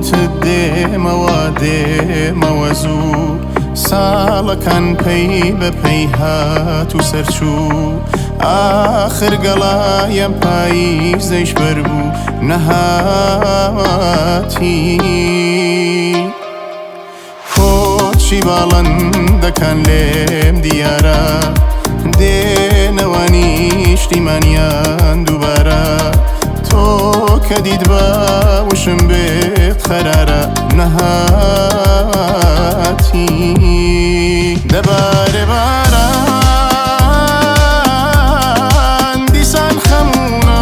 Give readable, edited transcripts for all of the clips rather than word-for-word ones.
بۆتت دێمەوە زوو ساڵەکان پەی بە پەی هات و سەرچوو ئاخر گەڵایە پاییزەیش بەربوو نەهاتی کۆچی باڵندەکان لێم دیارە دێنەوە نیشتیمانیان دووبارە تۆ کە دیت باوشم بێت خەرارە نەهاتی دەبارێ باران دیسان خەمونامۆی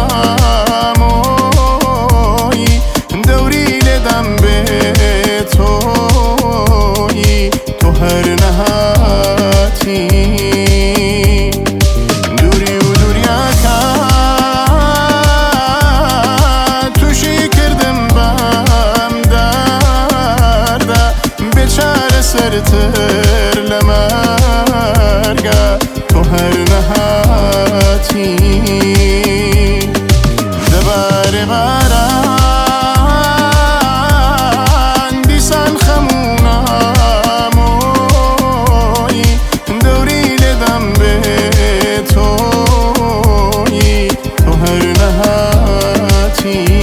دەوری لێدەم بێت تۆی تۆ هەر نەهاتی سرتر لمرگا تو هر نهاتی دباره باران دیسان خموناموی دوری لدم به توی تو هر نهاتی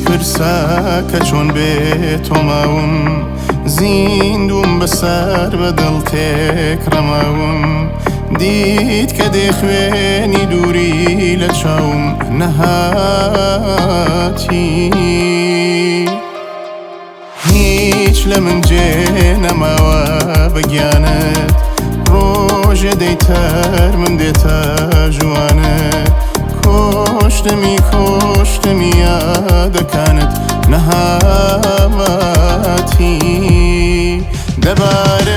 پرسا کە چۆن بێت تۆماوم زیندوم بەسەر بەدڵ تێکڕەماوم دیت کە دێخوێنی دووری لە چاوم نەهاتی هیچ لە من جێ نەماوە بەگیانت ڕۆژێ دەیتەر من دێتە ژوانت کۆشتمی یادەکانت نەهاتی دەبارێ